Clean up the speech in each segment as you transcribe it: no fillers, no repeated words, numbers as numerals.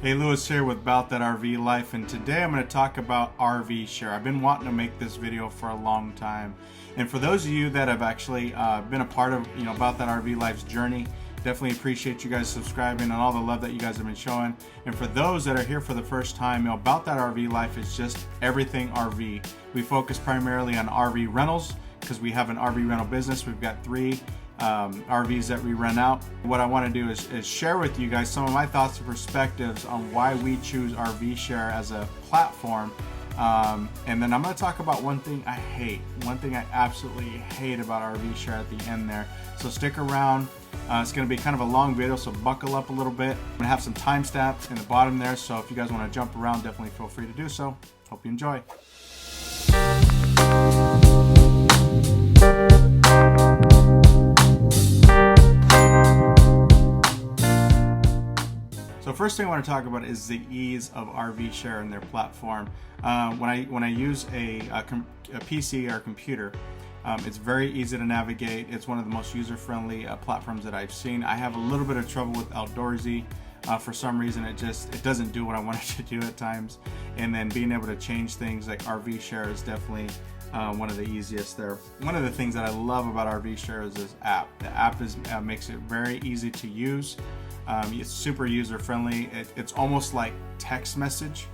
Hey, Lewis here with Bout That RV Life, and today I'm going to talk about RV Share. I've been wanting to make this video for a long time, and for those of you that have actually been a part of Bout That RV Life's journey, definitely appreciate you guys subscribing and all the love that you guys have been showing. And for those that are here for the first time, Bout That RV Life is just everything RV. We focus primarily on RV rentals because we have an RV rental business. We've got 3 RVs that we rent out. What I want to do is share with you guys some of my thoughts and perspectives on why we choose RV Share as a platform. And then I'm going to talk about one thing I absolutely hate about RV Share at the end there. So stick around. It's going to be kind of a long video, so buckle up a little bit. I'm going to have some timestamps in the bottom there, so if you guys want to jump around, definitely feel free to do so. Hope you enjoy. So first thing I want to talk about is the ease of RV Share and their platform. When I use a PC or a computer, it's very easy to navigate. It's one of the most user-friendly platforms that I've seen. I have a little bit of trouble with Outdoorsy. For some reason, it doesn't do what I want it to do at times. And then being able to change things like RV Share is definitely one of the easiest there. One of the things that I love about RV Share is this app. The app makes it very easy to use. It's super user-friendly. It's almost like text message,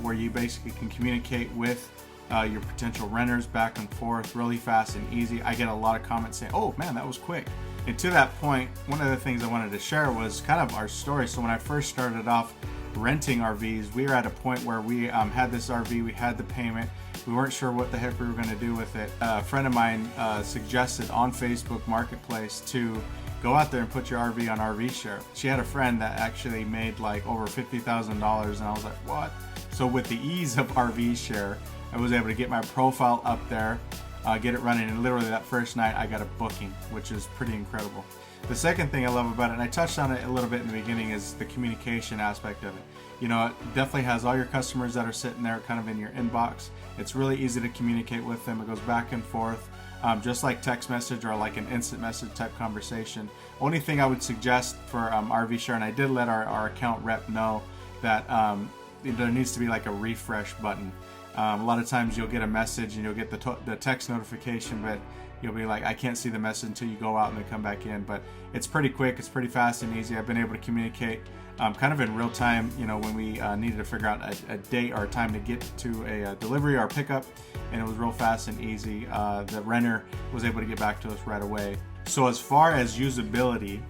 where you basically can communicate with your potential renters back and forth really fast and easy. I get a lot of comments saying, "Oh man, that was quick." And to that point, one of the things I wanted to share was kind of our story. So when I first started off renting RVs, we were at a point where we had this RV, we had the payment, we weren't sure what the heck we were going to do with it. A friend of mine suggested on Facebook Marketplace to go out there and put your RV on RV Share. She had a friend that actually made like over $50,000, and I was like, what? So with the ease of RV Share, I was able to get my profile up there, get it running, and literally that first night I got a booking, which is pretty incredible. The second thing I love about it, and I touched on it a little bit in the beginning, is the communication aspect of it. It definitely has all your customers that are sitting there kind of in your inbox. It's really easy to communicate with them. It goes back and forth. Just like text message or like an instant message type conversation. Only thing I would suggest for RV Share, and I did let our account rep know that there needs to be like a refresh button. A lot of times you'll get a message and you'll get the text notification, but you'll be like, I can't see the message until you go out and then come back in. But it's pretty quick, it's pretty fast and easy. I've been able to communicate kind of in real time, when we needed to figure out a date or a time to get to a delivery or pickup, and it was real fast and easy. The renter was able to get back to us right away. So as far as usability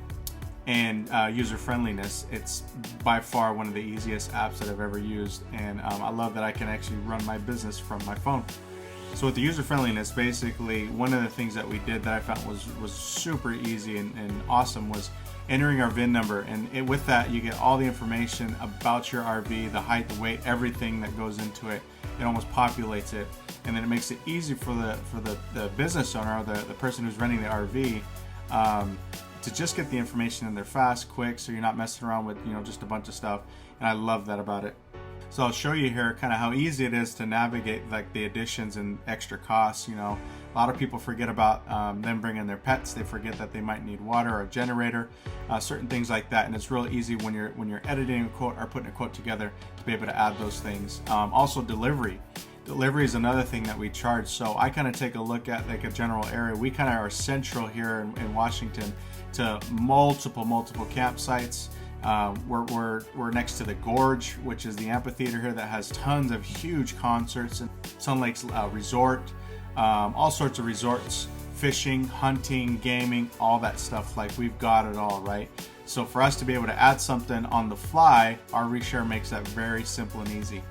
and user friendliness, it's by far one of the easiest apps that I've ever used, and I love that I can actually run my business from my phone. So with the user friendliness, basically one of the things that we did that I found was super easy and awesome was entering our VIN number, and with that you get all the information about your RV, the height, the weight, everything that goes into it. It almost populates it, and then it makes it easy for the business owner or the person who's renting the RV to just get the information in there fast, quick, so you're not messing around with just a bunch of stuff. And I love that about it. So I'll show you here kind of how easy it is to navigate like the additions and extra costs. A lot of people forget about them bringing their pets. They forget that they might need water or a generator, certain things like that. And it's real easy when you're editing a quote or putting a quote together to be able to add those things. Also delivery. Delivery is another thing that we charge. So I kind of take a look at like a general area. We kind of are central here in Washington to multiple campsites. We're next to the Gorge, which is the amphitheater here that has tons of huge concerts, and Sun Lake's resort, all sorts of resorts, fishing, hunting, gaming, all that stuff. Like, we've got it all, right? So for us to be able to add something on the fly, RV Share makes that very simple and easy.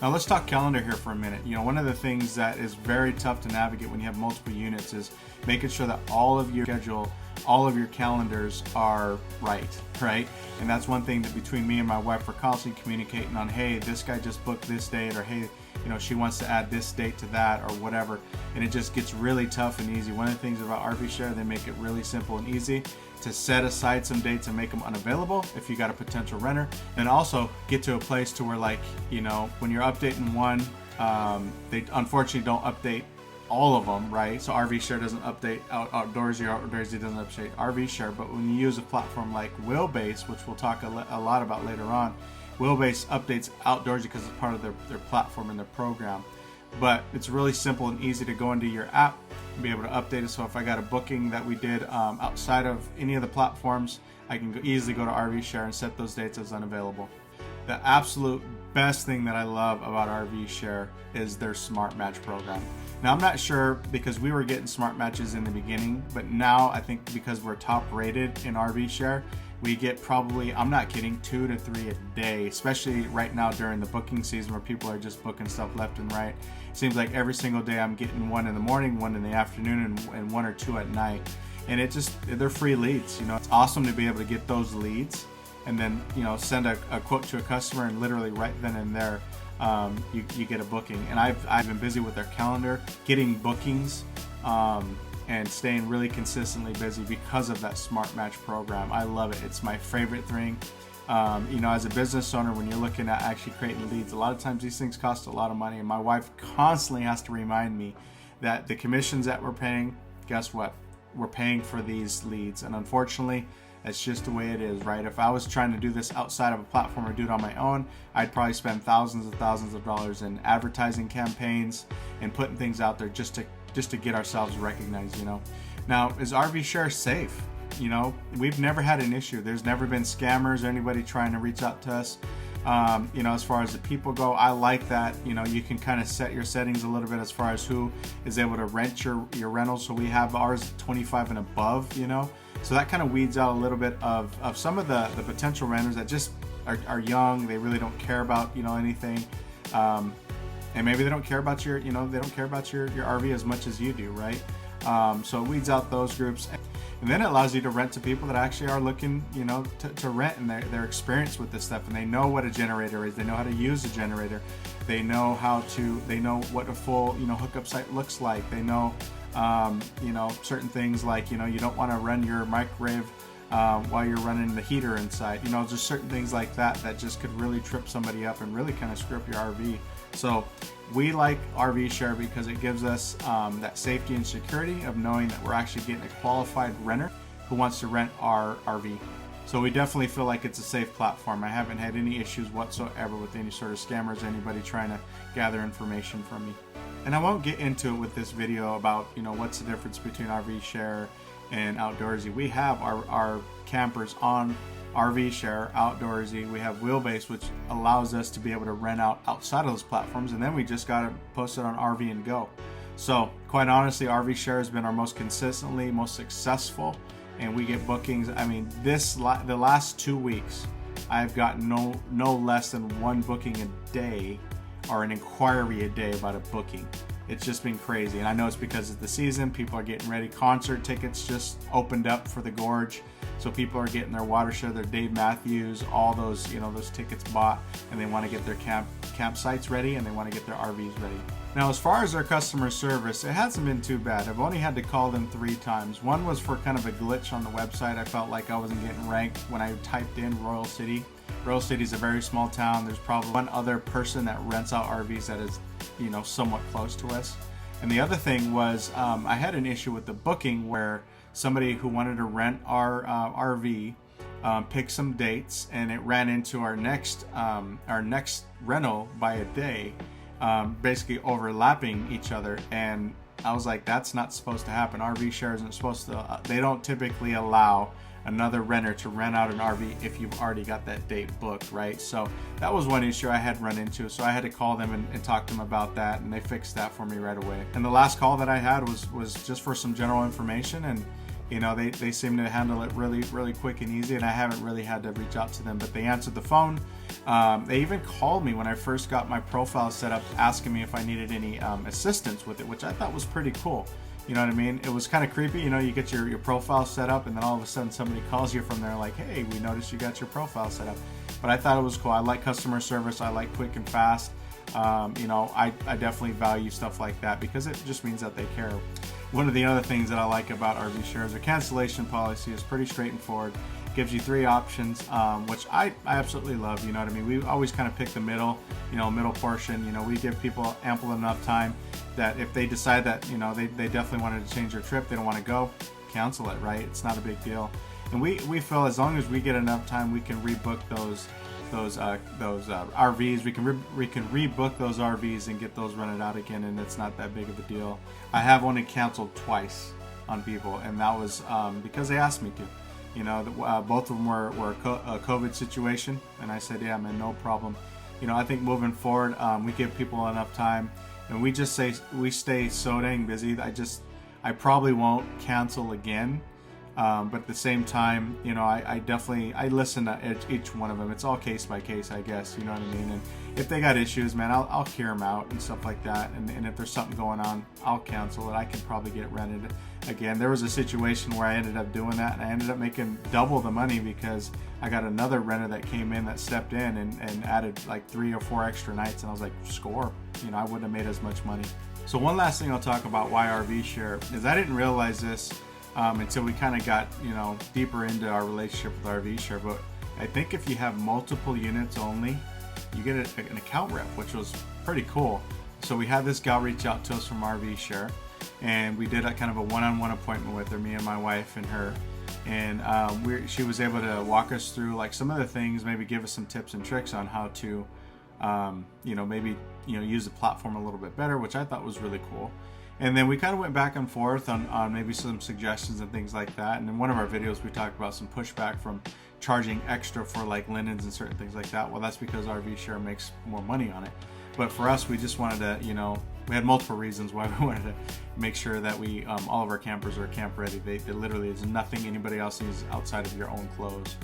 Now let's talk calendar here for a minute. One of the things that is very tough to navigate when you have multiple units is making sure that all of your schedule, all of your calendars are right? And that's one thing that between me and my wife, we're constantly communicating on, hey, this guy just booked this date, or hey, she wants to add this date to that, or whatever. And it just gets really tough and easy. One of the things about RV Share, they make it really simple and easy to set aside some dates and make them unavailable if you got a potential renter, and also get to a place to where, like, when you're updating one, they unfortunately don't update all of them, right? So RV Share doesn't update Outdoorsy, or Outdoorsy doesn't update RV Share. But when you use a platform like Wheelbase, which we'll talk a lot about later on, Wheelbase updates Outdoorsy because it's part of their platform and their program. But it's really simple and easy to go into your app and be able to update it. So if I got a booking that we did outside of any of the platforms, I can easily go to RV Share and set those dates as unavailable. The absolute best thing that I love about RV Share is their SmartMatch program. Now, I'm not sure, because we were getting SmartMatches in the beginning, but now I think because we're top rated in RV Share, we get probably, I'm not kidding, 2 to 3 a day, especially right now during the booking season where people are just booking stuff left and right. It seems like every single day I'm getting one in the morning, one in the afternoon, and 1 or 2 at night. And they're free leads. You know, it's awesome to be able to get those leads and then, you know, send a quote to a customer, and literally right then and there, you get a booking. And I've been busy with their calendar, getting bookings, and staying really consistently busy because of that SmartMatch program. I love it. It's my favorite thing. You know, as a business owner, when you're looking at actually creating leads, a lot of times these things cost a lot of money, and my wife constantly has to remind me that the commissions that we're paying, guess what? We're paying for these leads. And unfortunately, that's just the way it is, right? If I was trying to do this outside of a platform or do it on my own, I'd probably spend thousands of dollars in advertising campaigns and putting things out there just to get ourselves recognized, you know. Now, is RV Share safe? You know, we've never had an issue. There's never been scammers or anybody trying to reach out to us. You know, as far as the people go, I like that. You know, you can kind of set your settings a little bit as far as who is able to rent your rentals. So we have ours 25 and above, you know. So that kind of weeds out a little bit of some of the potential renters that just are young. They really don't care about, you know, anything. And maybe they don't care about your RV as much as you do, right? So it weeds out those groups. And then it allows you to rent to people that actually are looking, you know, to rent, and they're experienced with this stuff, and they know what a generator is. They know how to use a generator. They know what a full, you know, hookup site looks like. They know, you know, certain things like, you know, you don't want to run your microwave while you're running the heater inside. You know, just certain things like that just could really trip somebody up and really kind of screw up your RV. So we like RV Share because it gives us that safety and security of knowing that we're actually getting a qualified renter who wants to rent our RV. So we definitely feel like it's a safe platform. I haven't had any issues whatsoever with any sort of scammers or anybody trying to gather information from me. And I won't get into it with this video about, you know, what's the difference between RV Share and Outdoorsy. We have our campers on RV Share, Outdoorsy. We have Wheelbase, which allows us to be able to rent out outside of those platforms, and then we just got it posted on RV and Go. So quite honestly, RV Share has been our most consistently, most successful, and we get bookings. I mean, the last 2 weeks, I've gotten no less than 1 booking a day or an inquiry a day about a booking. It's just been crazy, and I know it's because of the season. People are getting ready. Concert tickets just opened up for the Gorge, so people are getting their Watershed, their Dave Matthews, all those, you know, those tickets bought, and they want to get their campsites ready, and they want to get their RVs ready. Now, as far as their customer service, it hasn't been too bad. I've only had to call them 3 times. One was for kind of a glitch on the website. I felt like I wasn't getting ranked when I typed in Royal City. Royal City is a very small town. There's probably one other person that rents out RVs that is, you know, somewhat close to us. And the other thing was I had an issue with the booking where somebody who wanted to rent our RV picked some dates, and it ran into our next rental by a day, basically overlapping each other. And I was like, that's not supposed to happen. RV Share isn't supposed to, they don't typically allow another renter to rent out an RV if you've already got that date booked, right? So that was one issue I had run into. So I had to call them and talk to them about that, and they fixed that for me right away. And the last call that I had was just for some general information, and you know, they seem to handle it really quick and easy, and I haven't really had to reach out to them, but they answered the phone. They even called me when I first got my profile set up, asking me if I needed any assistance with it, which I thought was pretty cool. You know what I mean? It was kind of creepy. You know, you get your profile set up, and then all of a sudden somebody calls you from there like, hey, we noticed you got your profile set up. But I thought it was cool. I like customer service. I like quick and fast. You know, I definitely value stuff like that because it just means that they care. One of the other things that I like about RV Share is their cancellation policy is pretty straightforward. Gives you 3 options, which I absolutely love. You know what I mean? We always kind of pick the middle portion. You know, we give people ample enough time that if they decide that, you know, they definitely wanted to change their trip, they don't want to go, cancel it, right? It's not a big deal. And we feel as long as we get enough time, we can rebook those RVs. We can rebook those RVs and get those rented out again, and it's not that big of a deal. I have only canceled twice on people, and that was because they asked me to. You know, both of them were a COVID situation, and I said, yeah, man, no problem. You know, I think moving forward, we give people enough time, and we stay so dang busy. I probably won't cancel again. But at the same time, you know, I listen to each one of them. It's all case by case, I guess, you know what I mean? And if they got issues, man, I'll hear them out and stuff like that. And if there's something going on, I'll cancel it. I can probably get it rented again. There was a situation where I ended up doing that, and I ended up making double the money because I got another renter that came in that stepped in and added like 3 or 4 extra nights, and I was like, score. You know, I wouldn't have made as much money. So one last thing I'll talk about why RV Share is I didn't realize this until we kind of got, you know, deeper into our relationship with RV Share. But I think if you have multiple units only, you get an account rep, which was pretty cool. So we had this gal reach out to us from RV Share, and we did a kind of a one-on-one appointment with her, me and my wife and her. And she was able to walk us through like some of the things, maybe give us some tips and tricks on how to, you know, maybe, you know, use the platform a little bit better, which I thought was really cool. And then we kind of went back and forth on maybe some suggestions and things like that. And in one of our videos, we talked about some pushback from charging extra for like linens and certain things like that. Well, that's because RV Share makes more money on it. But for us, we just wanted to, you know, we had multiple reasons why we wanted to make sure that we, all of our campers are camp ready. They literally, there's nothing anybody else needs outside of your own clothes.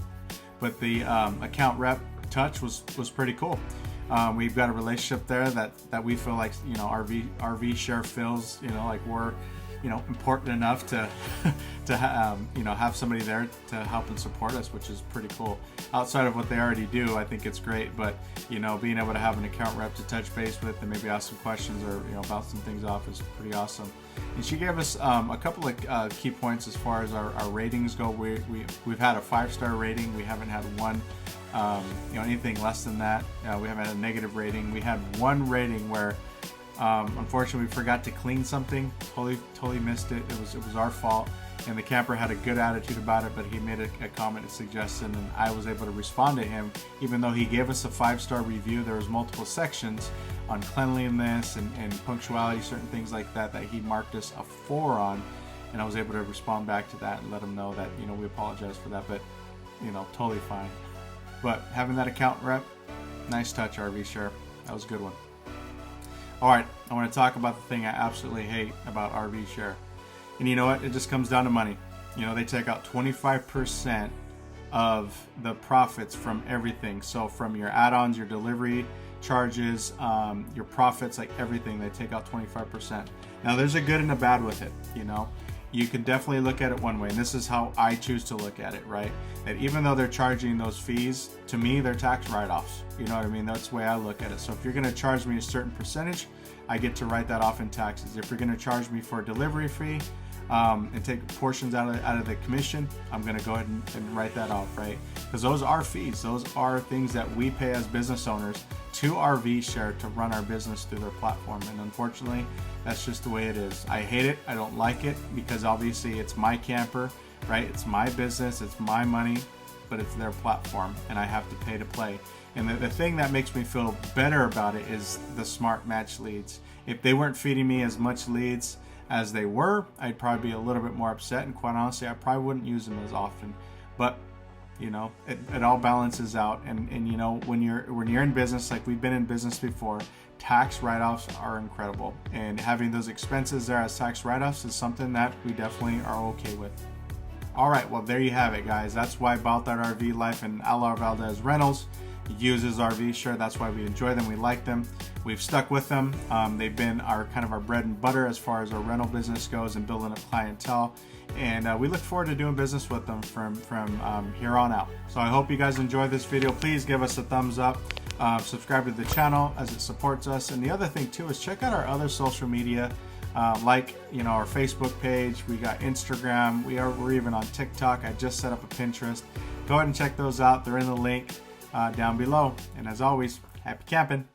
But the account rep touch was pretty cool. We've got a relationship there that we feel like, you know, RV Share feels, you know, like we're, you know, important enough to you know, have somebody there to help and support us, which is pretty cool. Outside of what they already do, I think it's great. But, you know, being able to have an account rep to touch base with and maybe ask some questions or, you know, bounce some things off is pretty awesome. And she gave us a couple of key points as far as our ratings go. We've had a 5-star rating. We haven't had one, you know, anything less than that. We haven't had a negative rating. We had one rating where unfortunately we forgot to clean something. Totally missed it. It was our fault, and the camper had a good attitude about it, but he made a comment, a suggestion, and I was able to respond to him. Even though he gave us a 5-star review, there was multiple sections on cleanliness and punctuality, certain things like that he marked us a 4 on, and I was able to respond back to that and let him know that, you know, we apologize for that, but, you know, totally fine. But having that account rep, nice touch, RV Share. That was a good one. All right, I want to talk about the thing I absolutely hate about RV Share. And you know what? It just comes down to money. You know, they take out 25% of the profits from everything. So from your add-ons, your delivery charges, your profits, like everything, they take out 25%. Now, there's a good and a bad with it, you know. You can definitely look at it one way, and this is how I choose to look at it, right? That even though they're charging those fees, to me, they're tax write-offs. You know what I mean? That's the way I look at it. So if you're going to charge me a certain percentage, I get to write that off in taxes. If you're going to charge me for a delivery fee and take portions out of the commission, I'm going to go ahead and write that off, right? Because those are fees. Those are things that we pay as business owners to RV Share to run our business through their platform. And unfortunately, that's just the way it is. I hate it. I don't like it because obviously it's my camper, right? It's my business. It's my money, but it's their platform and I have to pay to play. And the thing that makes me feel better about it is the SmartMatch leads. If they weren't feeding me as much leads as they were, I'd probably be a little bit more upset. And quite honestly, I probably wouldn't use them as often. But you know, it all balances out. And you know, when you're in business, like we've been in business before, tax write-offs are incredible. And having those expenses there as tax write-offs is something that we definitely are okay with. All right, well, there you have it, guys. That's why Bout RV Life and Alar Valdez Rentals uses RV Share. That's why we enjoy them. We like them. We've stuck with them. They've been our bread and butter as far as our rental business goes and building up clientele. And we look forward to doing business with them from here on out. So I hope you guys enjoyed this video. Please give us a thumbs up. Subscribe to the channel as it supports us. And the other thing too is check out our other social media, like, you know, our Facebook page. We got Instagram. We're even on TikTok. I just set up a Pinterest. Go ahead and check those out. They're in the link down below. And as always, happy camping.